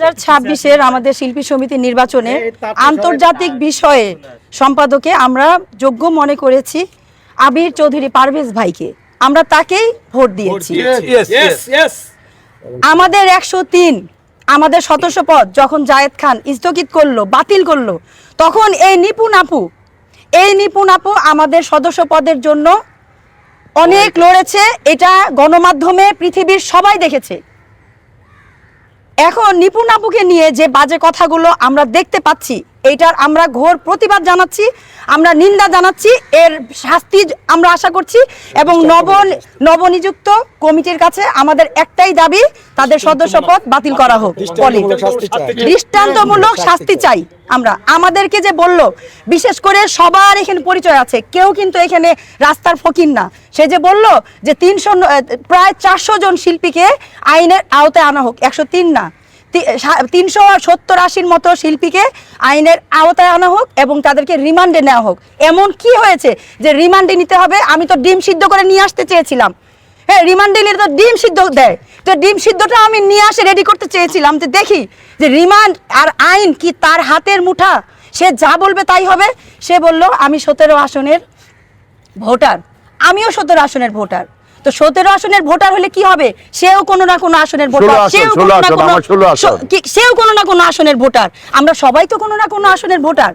2026-এর আমাদের শিল্পী সমিতির নির্বাচনে আন্তর্জাতিক বিষয়ে সম্পাদকে আমরা যোগ্য মনে করেছি আবির চৌধুরী পারভেজ ভাইকে। আমরা তাকেই ভোট দিয়েছি। আমাদের 103 আমাদের সদস্য পদ যখন জায়েদ খান স্থগিত করলো, বাতিল করলো, তখন এই নিপুণ আপু আমাদের সদস্য পদের জন্য অনেক লড়েছে। এটা গণমাধ্যমে পৃথিবীর সবাই দেখেছে। এখন নিপুণ আপুকে নিয়ে যে বাজে কথাগুলো আমরা দেখতে পাচ্ছি, এইটার আমরা ঘোর প্রতিবাদ জানাচ্ছি, আমরা নিন্দা জানাচ্ছি। এর শাস্তি আমরা আশা করছি এবং নবনিযুক্ত কমিটির কাছে আমাদের একটাই দাবি, তাদের সদস্যপদ বাতিল করা হোক। দৃষ্টান্তমূলক শাস্তি চাই আমরা। আমাদেরকে যে বলল, বিশেষ করে সবার এখানে পরিচয় আছে, কেউ কিন্তু এখানে রাস্তার ফকির না। সে যে বলল যে প্রায় 400 জন শিল্পীকে আইনের আওতায় আনা হোক, 103 না, 370-80 মতো শিল্পীকে আইনের আওতায় আনা হোক এবং তাদেরকে রিমান্ডে নেওয়া হোক। এমন কি হয়েছে যে রিমান্ডে নিতে হবে? আমি তো ডিম সিদ্ধ করে নিয়ে আসতে চেয়েছিলাম। হ্যাঁ, রিমান্ডে নিলে তো ডিম সিদ্ধ দেয়, তো ডিম সিদ্ধটা আমি নিয়ে আসে রেডি করতে চেয়েছিলাম, যে দেখি যে রিমান্ড আর আইন কি তার হাতের মুঠা, সে যা বলবে তাই হবে। সে বলল আমি 17 আসনের ভোটার, আমিও 17 আসনের ভোটার। তো 17 আসনের ভোটার হলে কি হবে? সেও কোনো না কোনো আসনের ভোটার, সেও কোনো না কোনো আসনের ভোটার। আমরা সবাই তো কোনো না কোনো আসনের ভোটার।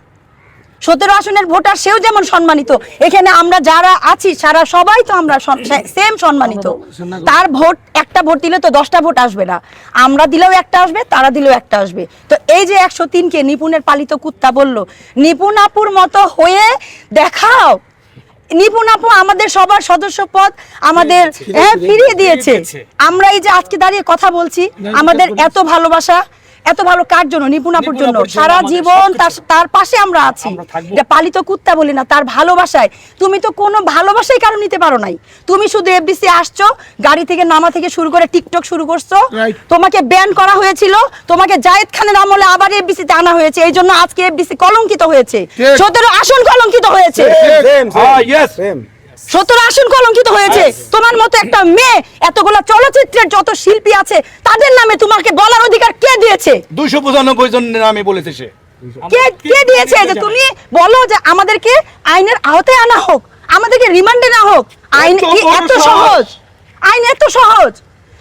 17 আসনের ভোটার, সেও যেমন সম্মানিত, এখানে আমরা যারা আছি সারা সবাই তো আমরা সেম সম্মানিত। তার ভোট, একটা ভোট দিলে তো 10টা ভোট আসবে না, আমরা দিলেও একটা আসবে, তারা দিলেও একটা আসবে। তো এই যে 103-কে নিপুণের পালিত কুত্তা বলল, নিপুণ আপুর মতো হয়ে দেখাও। নিপুণ আপু আমাদের সবার সদস্য পদ আমাদের ফিরিয়ে দিয়েছে। আমরা এই যে আজকে দাঁড়িয়ে কথা বলছি, আমাদের এত ভালোবাসা, এত ভালো কার জন্য? নিপুণ আপুর জন্য। সারা জীবন তার পাশে আমরা আছি। এটা পালিত কুত্তা বলি না, তার ভালোবাসায়। তুমি তো কোনো ভালোবাসাই কারণ নিতে পারো নাই। তুমি শুধু এফডিসি আসছো, গাড়ি থেকে নামা থেকে শুরু করে টিকটক শুরু করছো, তোমাকে ব্যান করা হয়েছিল, তোমাকে জায়েদ খানের আমলে আবার এফডিসিতে আনা হয়েছে, এই জন্য আজকে এফডিসি কলঙ্কিত হয়েছে, 17 আসন কলঙ্কিত হয়েছে, 17 আসন কলঙ্কিত হয়েছে। তোমার মতো একটা মেয়ে, এতগুলো চলচ্চিত্রের যত শিল্পী আছে তাদের নামে তোমাকে বলার অধিকার কে দিয়েছে? 295 জনের নামে বলেছে সে। কে দিয়েছে যে তুমি বলো যে আমাদেরকে আইনের আওতায় আনা হোক, আমাদেরকে রিমান্ডে না হোক? আইন কি এত সহজ? আইন এত সহজ?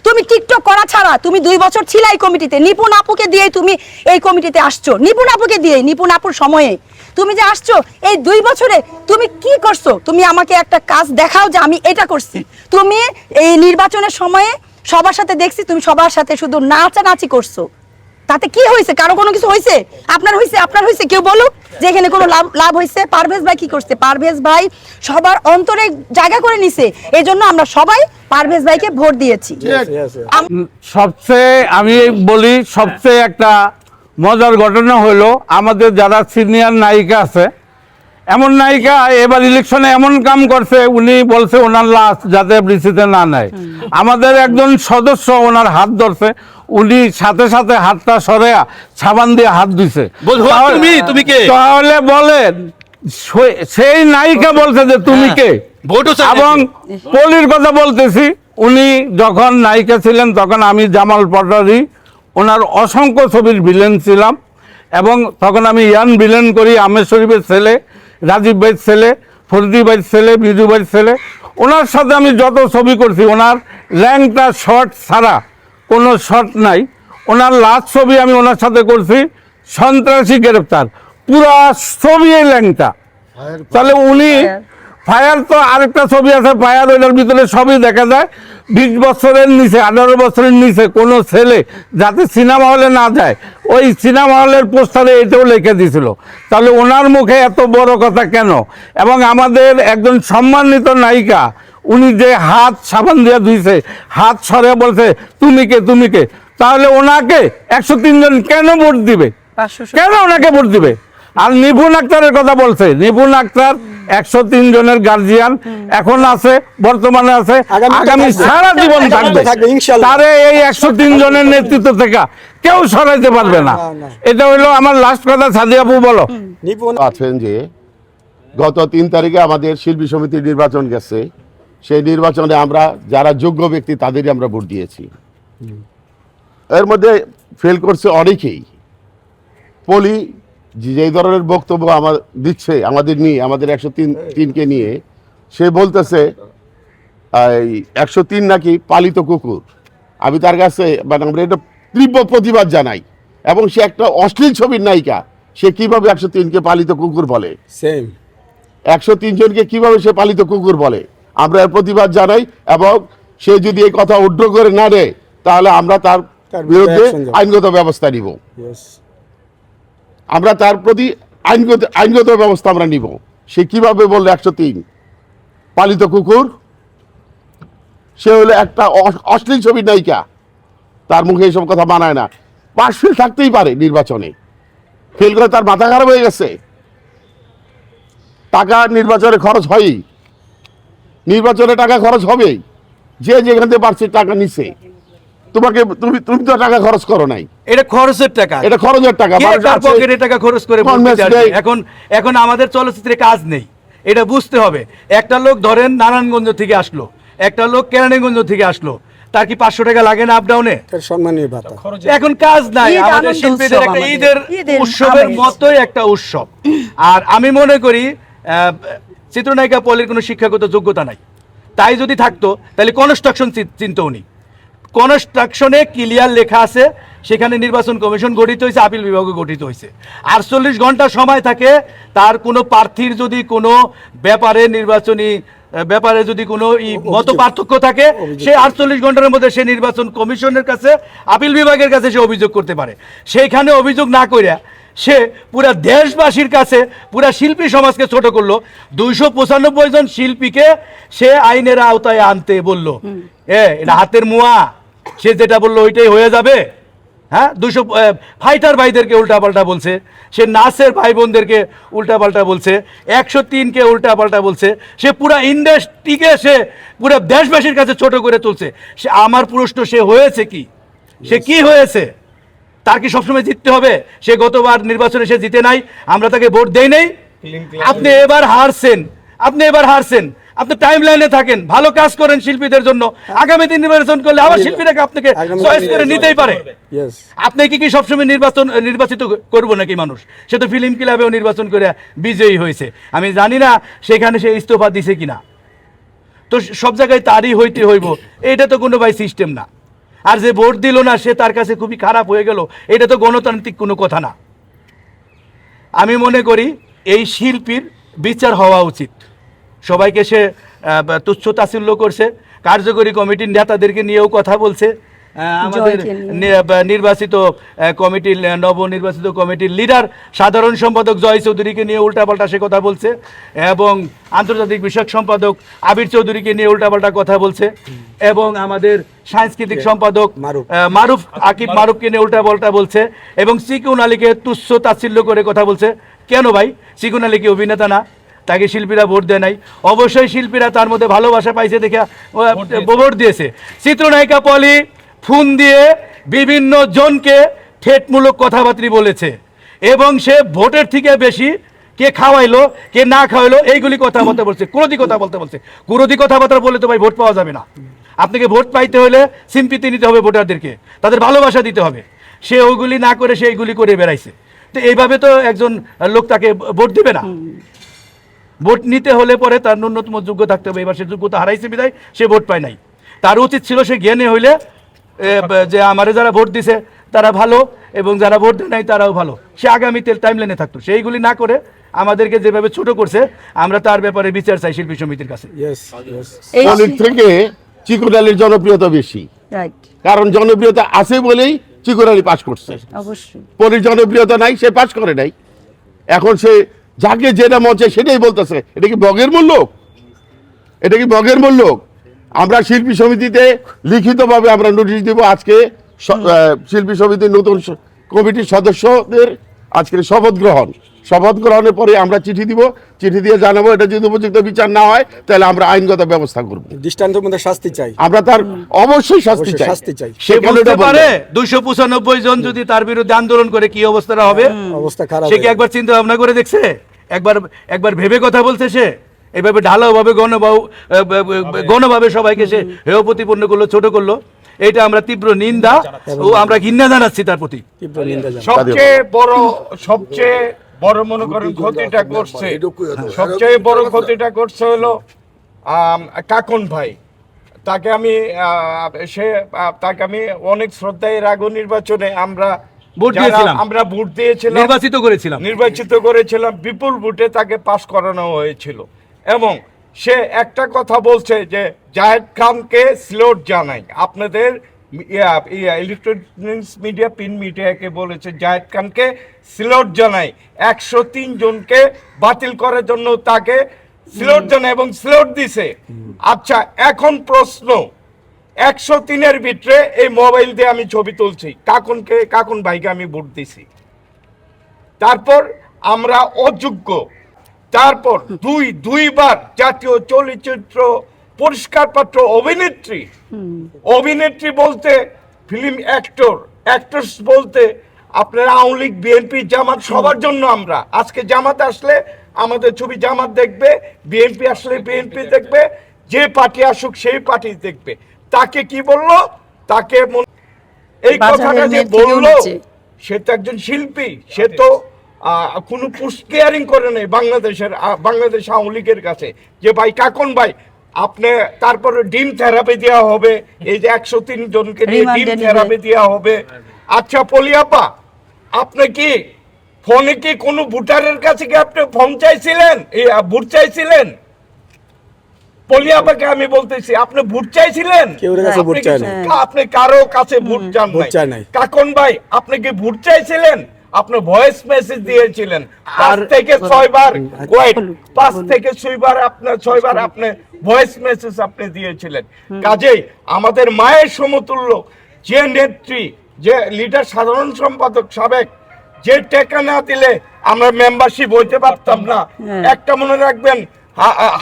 তুমি টিকটক করা ছাড়া তুমি 2 বছর ছিলে এই কমিটিতে, নিপুণ আপুকে দিয়ে তুমি এই কমিটিতে আসছো, নিপুণ আপুকে দিয়ে, নিপুণ আপুর সময়ে তুমি যে আসছো, এই 2 বছরে তুমি কি করছো? তুমি আমাকে একটা কাজ দেখাও যে আমি এটা করছি। তুমি এই নির্বাচনের সময়ে সবার সাথে দেখছি, তুমি সবার সাথে শুধু নাচানাচি করছো। তাতে কি হয়েছে? কারো কোনো কিছু হয়েছে? আপনার হয়েছে? কেউ বলুক যে এখানে কোনো লাভ হয়েছে? পারভেজ ভাই কি করছে? পারভেজ ভাই সবার অন্তরে জায়গা করে নিছে, এই জন্য আমরা সবাই পারভেজ ভাইকে ভোট দিয়েছি। সবচেয়ে আমি বলি, সবচেয়ে একটা মজার ঘটনা হলো, আমাদের যারা সিনিয়র নায়িকা আছে, এমন নায়িকা এবার ইলেকশনে এমন কাম করছে, উনি বলছে ওনার লাশ যাতে বৃষ্টিতে না নেয়। আমাদের একজন সদস্য ওনার হাত ধরছে, উনি সাথে সাথে হাতটা সরে সাবান দিয়ে হাত দিছে। তাহলে বলেন, সেই নায়িকা বলছে যে তুমি কে? এবং পলির কথা বলতেছি, উনি যখন নায়িকা ছিলেন তখন আমি জামাল পটারি ওনার অসংখ্য ছবির ভিলেন ছিলাম, এবং তখন আমি ইয়ান ভিলেন করি, আমের শরীফের ছেলে, রাজীব ভাইয়ের ছেলে, ফরিদি ভাইয়ের ছেলে, বিজু ভাইয়ের ছেলে। ওনার সাথে আমি যত ছবি করছি, ওনার ল্যাংটা শর্ট ছাড়া কোনো শর্ট নাই। ওনার লাস্ট ছবি আমি ওনার সাথে করছি সন্ত্রাসী গ্রেপ্তার, পুরা ছবি এই ল্যাংটা। তাহলে উনি ফায়ার, তো আরেকটা ছবি আছে ফায়ার, ওইটার ভিতরে সবই দেখা যায়। 20 বছরের নিচে, 18 বছরের নিচে কোনো ছেলে যাতে সিনেমা হলে না যায়, ওই সিনেমা হলের পোস্টারে এটাও লিখে দিয়েছিল। তাহলে ওনার মুখে এত বড় কথা কেন? এবং আমাদের একজন সম্মানিত নায়িকা, উনি যে হাত সাবান দিয়ে ধুইছে, হাত সরে বলছে তুমি কে? তাহলে ওনাকে 103 জন কেন ভোট দিবে? কেন ওনাকে ভোট দিবে? আর নিপুণ আক্তারের কথা বলছে, নিপুণ আক্তার 103 জনের গার্জিয়ান এখন আছে, বর্তমানে আছে, আগামী সারা জীবন থাকবে। তারে এই 103 জনের নেতৃত্ব থেকে কেউ সরাইতে পারবে না। এটা হলো আমার লাস্ট কথা। সাদিয়া আপু বলো। নিপুণ আছেন যে গত 3 তারিখে আমাদের শিল্পী সমিতির নির্বাচন গেছে, সেই নির্বাচনে আমরা যারা যোগ্য ব্যক্তি তাদেরই আমরা ভোট দিয়েছি। এর মধ্যে ফেল করছে অনেকেই। পলি যে ধরনের বক্তব্য আমার দিচ্ছে আমাদের নিয়ে, আমাদের 103কে নিয়ে, সে বলতেছে 103 নাকি পালিত কুকুর। আমি তার কাছে মানে আমরা এটা তীব্র প্রতিবাদ জানাই। এবং সে একটা অশ্লীল ছবির নায়িকা, সে কিভাবে 103কে পালিত কুকুর বলে? সেম 103 জনকে কিভাবে সে পালিত কুকুর বলে? আমরা এর প্রতিবাদ জানাই, এবং সে যদি এই কথা উড্র করে না দেয় তাহলে আমরা তার তার বিরুদ্ধে action যাবে। আইনগত ব্যবস্থা নিব। ইয়েস আমরা তার প্রতি আইনগত ব্যবস্থা আমরা নিব। সে কিভাবে বললো 103 পালিত কুকুর? সে হলো একটা অশ্লীল ছবির নায়িকা, তার মুখে এইসব কথা মানায় না। পাশ ফেল থাকতেই পারে নির্বাচনে, ফেল করে তার মাথা খারাপ হয়ে গেছে। টাকা নির্বাচনে খরচ হয়ই, নির্বাচনে টাকা খরচ হবেই। যে যেখান থেকে পারছে টাকা নিচ্ছে। তুমি তো টাকা খরচ করো নাই, এটা খরচের টাকা, এটা খরচের টাকা। কে মানুষ কার আছে, পকেটে টাকা খরচ করে ভোট কনভেন্স দিতে আসবে? দেয়। এখন আমাদের চলচ্চিত্রে কাজ নেই, এটা বুঝতে হবে। একটা লোক ধরেন নারায়ণগঞ্জ থেকে আসলো, একটা লোক কেরানীগঞ্জ থেকে আসলো, তার কি 500 টাকা লাগে না আপ ডাউনে? তার সম্মানীয় ভাতা এখন কাজ নাই। ঈদ আমাদের আনন্দ শিল্পীদের উৎসব একটা আমাদের। ঈদের ঈদের উৎসবের আমেজ। মতোই একটা উৎসব। আর আমি মনে করি চিত্রনায়িকা পলির কোনো শিক্ষাগত যোগ্যতা নাই। তাই যদি থাকতো তাহলে কনস্ট্রাকশন চিনতো উনি। কনস্ট্রাকশনে ক্লিয়ার লেখা আছে সেখানে নির্বাচন কমিশন গঠিত হয়েছে, আপিল বিভাগও গঠিত হয়েছে। 48 ঘন্টা সময় থাকে তার কোনো প্রার্থীর যদি কোনো ব্যাপারে নির্বাচনী ব্যাপারে যদি কোনো মত পার্থক্য থাকে, সে 48 ঘন্টার মধ্যে সে নির্বাচন কমিশনের কাছে, আপিল বিভাগের কাছে সে অভিযোগ করতে পারে। সেইখানে অভিযোগ না কইরা সে পুরা দেশবাসীর কাছে পুরা শিল্পী সমাজকে ছোট করলো। 295 জন শিল্পীকে সে আইনের আওতায় আনতে বলল। এটা হাতের মুয়া, সে যেটা বললো ওইটাই হয়ে যাবে। হ্যাঁ, 200 ফাইটার ভাইদেরকে উল্টাপাল্টা বলছে, সে নাসের ভাই বোনদেরকে উল্টাপাল্টা বলছে, 103কে উল্টাপাল্টা বলছে। সে পুরা ইন্ডাস্ট্রিকে সে পুরা দেশবাসীর কাছে ছোট করে তুলছে। সে আমার প্রশ্ন, সে হয়েছে কি? সে কি হয়েছে? তার কি সবসময় জিততে হবে? সে গতবার নির্বাচনে সে জিতে নাই, আমরা তাকে ভোট দেই নাই। আপনি এবার হারছেন, আপনি টাইম লাইনে থাকেন, ভালো কাজ করেন শিল্পীদের জন্য। আগামী দিন নির্বাচন করলে আবার শিল্পীরা আপনাকে চয়েস করে নিতেই পারে। ইয়েস আপনি কি সবসময় নির্বাচিত করবো নাকি মানুষ? সে তো ফিল্ম ক্লাবেও নির্বাচন করে বিজয়ী হয়েছে। আমি জানি না সেখানে সে ইস্তফা দিছে কিনা। তো সব জায়গায় তারই হইতে হইব, এটা তো কোনো ভাই সিস্টেম না। আর যে ভোট দিল না সে তার কাছে খুবই খারাপ হয়ে গেল, এটা তো গণতান্ত্রিক কোনো কথা না। আমি মনে করি এই শিল্পীর বিচার হওয়া উচিত। সবাইকে সে তুচ্ছ তাচ্ছিল্য করছে, কার্যকরী কমিটির নেতাদেরকে নিয়েও কথা বলছে। আমাদের নির্বাচিত কমিটির নবনির্বাচিত কমিটির লিডার সাধারণ সম্পাদক জয় চৌধুরীকে নিয়ে উল্টাপাল্টা সে কথা বলছে, এবং আন্তর্জাতিক বিষয়ক সম্পাদক আবির চৌধুরীকে নিয়ে উল্টাপাল্টা কথা বলছে, এবং আমাদের সাংস্কৃতিক সম্পাদক মারুফ আকিব মারুফকে নিয়ে উল্টাপাল্টা বলছে, এবং চিকুন আলীকে তুচ্ছ তাচ্ছিল্য করে কথা বলছে। কেন ভাই? চিকুন আলী কি অভিনেতা না? তাকে শিল্পীরা ভোট দেয় নাই? অবশ্যই শিল্পীরা তার মধ্যে ভালোবাসা পাইছে দেখে ভোট দিয়েছে। চিত্রনায়িকা পলি ফোন দিয়ে বিভিন্ন জনকে ঠেটমূলক কথাবার্তা বলেছে, এবং সে ভোটের থেকে বেশি কে খাওয়াইলো কে না খাওয়াইলো এইগুলি কথাবার্তা বলছে, কুরুতি কথা বলতে বলছে। কুরুতি কথাবার্তা বলে তো ভাই ভোট পাওয়া যাবে না। আপনাকে ভোট পাইতে হলে সিম্পিতি নিতে হবে ভোটারদেরকে, তাদের ভালোবাসা দিতে হবে। সে ওইগুলি না করে সে এইগুলি করে বেড়াইছে। তো এইভাবে তো একজন লোক তাকে ভোট দিবে না। ভোট নিতে হলে পরে তার ন্যূনতম যোগ্য থাকতে হবে। এবার সে যোগ্যতা হারাইছে বিদায় সে ভোট পায় নাই। তার উচিত ছিল সে জ্ঞানী হইলে যে আমারে যারা ভোট দিছে তারা ভালো, এবং যারা ভোট দেয় নাই তারাও ভালো, সে আগামীতে টাইম লাইনে থাকতো। সেইগুলি না করে আমাদেরকে যেভাবে ছোট করছে, আমরা তার ব্যাপারে বিচার চাই শিল্পী সমিতির কাছে। ইয়েস ইয়েস এই পলির থেকে চিকুন আলীর জনপ্রিয়তা বেশি, রাইট, কারণ জনপ্রিয়তা আছে বলেই চিকুন আলী পাস করছে। অবশ্যই। পলির জনপ্রিয়তা নাই, সে পাস করে নাই। এখন সে যাকে যেটা মন চায় সেটাই বলতেছে। এটা কি বগের মূল্য? এটা কি বগের মূল্য? আমরা শিল্পী সমিতিতে লিখিতভাবে আমরা নোটিশ দিব। আজকে শিল্পী সমিতির নতুন কমিটির সদস্যদের আজকে শপথ গ্রহণের পরে আমরা চিঠি দিব, চিঠি দিয়ে জানাবো এটা যদি উপযুক্ত বিচার না হয় তাহলে আমরা আইনগত ব্যবস্থা করব। দৃষ্টান্তের মধ্যে শাস্তি চাই, আমরা তার অবশ্যই শাস্তি অবশ্যই চাই। শাস্তি চাই। সে বলতে পারে 295 জন যদি তার বিরুদ্ধে আন্দোলন করে কি অবস্থাটা হবে। অবস্থা খারাপ সে কি হয়ে যাবে। একবার চিন্তা ভাবনা করে দেখছে? একবার ভেবে কথা বলছে সে? এভাবে ঢালাওভাবে গণভাবে সবাইকে সে হেয় প্রতিপন্ন করলো, ছোট করলো। এটা আমরা তীব্র নিন্দা ও আমরা ঘৃণা জানাচ্ছি তার প্রতি। তীব্র নিন্দা জানাই। সবচেয়ে বড় মনে করেন ক্ষতিটা করছে, সবচেয়ে বড় ক্ষতিটা করছে হলো কাকন ভাই। তাকে আমি অনেক শ্রদ্ধায় এর আগে নির্বাচনে ভোট দিয়েছিলাম, আমরা ভোট দিয়েছিলাম, নির্বাচিত করেছিলাম, বিপুল ভোটে তাকে পাশ করানো হয়েছিল। এবং সে একটা কথা বলছে যে জাহেদ খানকে স্লোট জানাই, আপনাদের ইলেকট্রনিক্স মিডিয়া, প্রিন্ট মিডিয়াকে বলেছে জাহেদ খানকে স্লোট জানাই, 103 জনকে বাতিল করার জন্য তাকে স্লোট জানাই এবং স্লোট দিছে। আচ্ছা, এখন প্রশ্ন, 103-এর ভিতরে এই মোবাইল দিয়ে আমি ছবি তুলছি, কাকুন ভাইকে আমি ভোট দিছি, তারপর আমরা অযোগ্য, তারপর দুইবার জাতীয় চলচ্চিত্র পুরস্কার পাত্র অভিনেত্রী বলতে ফিল্ম অ্যাক্টর্স বলতে আপনারা আওয়ামী লীগ, বিএনপি, জামাত সবার জন্য আমরা আজকে জামাত আসলে আমাদের ছবি জামাত দেখবে, বিএনপি আসলে বিএনপি দেখবে, যে পার্টি আসুক সেই পার্টি দেখবে। তাকে কি বললো, তাকে এই কথাটা যে বললো, সে তো একজন শিল্পী, সে তো কোনো পুস্টিয়ারিং করে নেই বাংলাদেশ আওয়ামী লীগের কাছে যে ভাই কাকন ভাই আপনি, তারপরে ডিম থেরাপি দেওয়া হবে, এই যে 103 জনকে নিয়ে ডিম থেরাপি দেওয়া হবে। আচ্ছা পলিয়াপা, আপনি কি ফোনে কি কোনো ভোটারের কাছে কি আপনি ফোন চাইছিলেন, ভোট চাইছিলেন? পলিয়াপাকে আমি বলতেছি, আপনি ভোট চাইছিলেন? আপনি কারো কাছে ভোট চান নাই। কাকন ভাই, আপনি কি ভোট চাইছিলেন? আপনি ভয়েস মেসেজ দিয়েছিলেন 5 থেকে 6 বার, 5 থেকে 6 বার আপনি ভয়েস মেসেজ আপনি দিয়েছিলেন। কাজেই আমাদের মায়ের সমতুল্য যে নেত্রী, যে লিডার, সাধারণ সম্পাদক সাবেক, যে টাকা না দিলে আমরা মেম্বারশিপ হইতে পারতাম না। একটা মনে রাখবেন,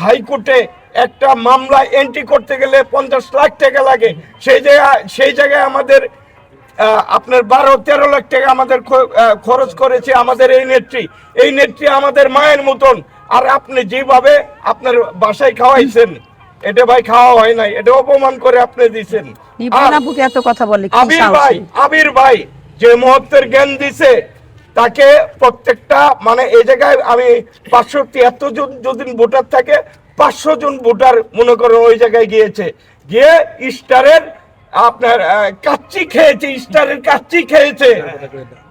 হাইকোর্টে একটা মামলা এন্ট্রি করতে গেলে 50 লাখ টাকা লাগে, সেই জায়গায় আমাদের আপনার 12-13 লাখ টাকা আমাদের খরচ করেছে আমাদের এই নেত্রী আমাদের মায়ের মতন। আর আপনি যেভাবে আপনার বাসায় খাওয়াইছেন, এটা ভাই খাওয়া হয় নাই, এটা অপমান করে আপনি দিয়েছেন। এত কথা বলে আবির ভাই যে মুহূর্তের জ্ঞান দিছে, তাকে প্রত্যেকটা মানে এই জায়গায় আমি 573 জন যদি ভোটার থাকে, 500 জন ভোটার মনে করেন ওই জায়গায় গিয়ে স্টারের আপনার কাচ্চি খেয়েছে, স্টারের কাচ্চি খেয়েছে,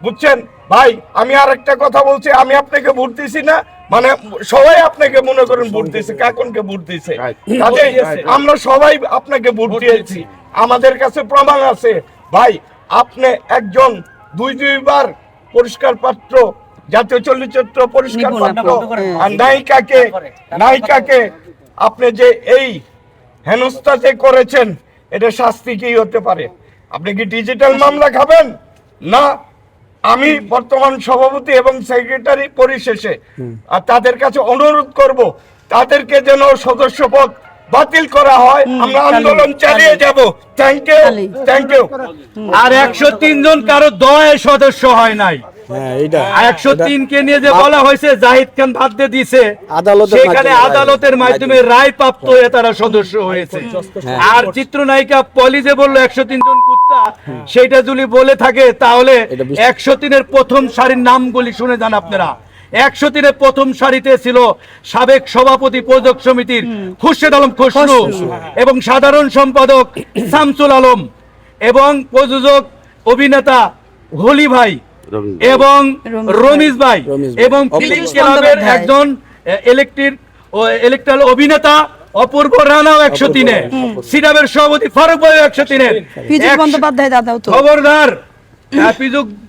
বুঝছেন ভাই? আমি আর একটা কথা বলছি, আমি আপনাকে ভোট দিছি না মানে সবাই আপনাকে মনে করেন ভোট দিছে, কাকনকে ভোট দিছে, কাজেই আমরা সবাই আপনাকে ভোট দিয়েছি, আমাদের কাছে প্রমাণ আছে। ভাই আপনি একজন দুইবার পুরস্কার পাত্র, জাতীয় চলচ্চিত্র পুরস্কার পাত্র, আর নায়িকাকে আপনি যে এই হেনস্থা যে করেছেন, এটা শাস্তি কি হতে পারে? আপনি কি ডিজিটাল মামলা খাবেন? না। আমি বর্তমান সভাপতি এবং সেক্রেটারি পরিশেষে আর তাদের কাছে অনুরোধ করব, তাদেরকে যেন সদস্যপদ বাতিল করা হয়, আমরা আন্দোলন চালিয়ে যাব। Thank you. আর 103 জন কারো দয়ে সদস্য হয় নাই। 103 কে নিয়ে যে বলা হয়েছে জাহিদ খান বাদ দিয়ে দিয়েছে, সেখানে আদালতের মাধ্যমে রায় প্রাপ্ত হয়ে তারা সদস্য হয়েছে। আর চিত্রনায়িকা পলি যে বললো 103 জন কুত্তা, সেটা যদি বলে থাকে তাহলে 103-এর প্রথম সারির নামগুলি শুনে যান আপনারা। 103-এর প্রথম সারিতে ছিল সাবেক সভাপতি প্রযোজক সমিতির খুরশেদ আলম খসরু এবং সাধারণ সম্পাদক শামসুল আলম এবং প্রযোজক অভিনেতা হলি ভাই এবং রমিজ ভাই এবং ফিল্ম ক্লাবের একজন ইলেকট্রাল অভিনেতা অপূর্ব রানাও 103-এ, সিডাবের সভাপতি ফারুক ভাই 103-এর, খবরদার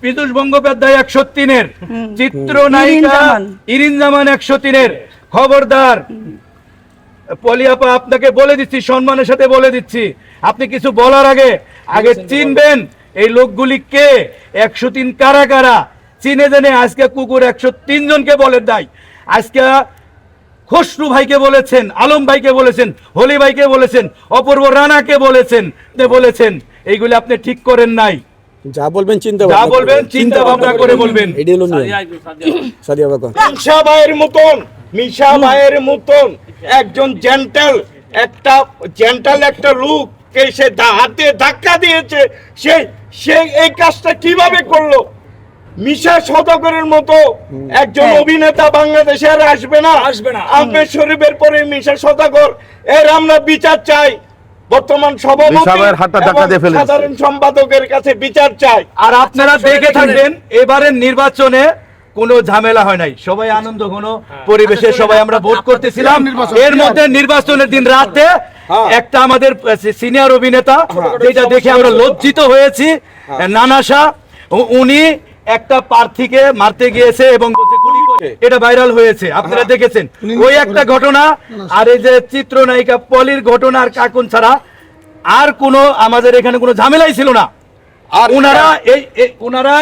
পীযূষ বন্দ্যোপাধ্যায় 103-এর, চিত্রনায়িকা ইরিন জামান 103-এর, খবরদার। পলিয়াপা আপনাকে বলে দিচ্ছি, সম্মানের সাথে বলে দিচ্ছি, আপনি কিছু বলার আগে চিনবেন এই লোকগুলি কে, 103 কারা কারা চিনে জেনে আজকে কুকুর 103 জনকে বলে দেয়। আজকে খসরু ভাইকে বলেছেন, আলম ভাইকে বলেছেন, হলি ভাইকে বলেছেন, অপূর্ব রানাকে বলেছেন, এইগুলি আপনি ঠিক করেন নাই। যা বলবেন চিন্তা ভাবনা করে বলবেন। মিশা ভাইয়ের মতন একজন জেন্টাল একটা লোক কে সে হাত দিয়ে ধাক্কা দিয়েছে, সে এই কাজটা কিভাবে করলো? মিশা সওদাগরের মতো একজন হ্যাঁ। অভিনেতা বাংলাদেশে আর আসবে না। আহমেদ শরীফের পরে মিশা সওদাগর, এর আমরা বিচার চাই। বর্তমান সভাপতি মিশাবের হাতটা ধাক্কা দিয়ে এবং ফেলে দিচ্ছে। সাধারণ সম্পাদকের কাছে বিচার চাই। আর আপনারা দেখে থাকবেন এবারের নির্বাচনে কোনো ঝামেলা হয় নাই, সবাই আনন্দ ঘন পরিবেশে সবাই আমরা ভোট করতেছিলাম। এর মধ্যে নির্বাচনের দিন রাতে একটা আমাদের সিনিয়র অভিনেতা, যেটা দেখে আমরা লজ্জিত হয়েছি, নানা শাহ, উনি একটা প্রার্থীকে মারতে গিয়েছে এবং বলছে গুলি করে, এটা ভাইরাল হয়েছে, আপনারা দেখেছেন। ওই একটা ঘটনা, আর এই যে চিত্রনায়িকা পলির ঘটনা আর কাকুন ছাড়া আর কোনো আমাদের এখানে কোনো ঝামেলাই ছিল না। আর ওনারা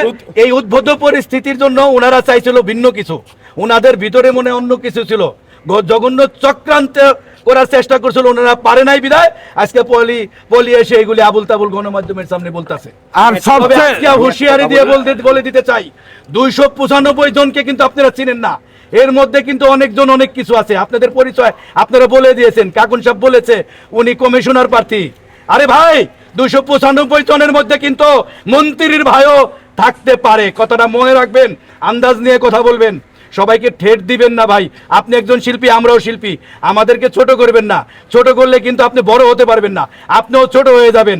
এই উদ্ভূত পরিস্থিতির জন্য ওনারা চাইছিল ভিন্ন কিছু, ওনাদের ভিতরে মনে অন্য কিছু ছিল, জঘন্য চক্রান্ত করার চেষ্টা করছিল, ওনারা পারে নাই বিদায় আজকে পলি এসে এগুলি আবুল তাবুল গণমাধ্যমের সামনে বলতেছে। আর তবে সবচেয়ে আজকে হুঁশিয়ারি দিয়ে বলে দিতে চাই, 295 জনকে কিন্তু আপনারা চিনেন না, এর মধ্যে কিন্তু অনেকজন অনেক কিছু আছে, আপনাদের পরিচয় আপনারা বলে দিয়েছেন, কাকুন সাহেব বলেছে উনি কমিশনার প্রার্থী। আরে ভাই, 295 জনের মধ্যে কিন্তু মন্ত্রীর ভাইও থাকতে পারে, কথাটা মনে রাখবেন, আন্দাজ নিয়ে কথা বলবেন, সবাইকে ঠেট দিবেন না ভাই। আপনি একজন শিল্পী, আমরাও শিল্পী, আমাদেরকে ছোট করবেন না, ছোট করলে কিন্তু আপনি বড় হতে পারবেন না, আপনিও ছোট হয়ে যাবেন।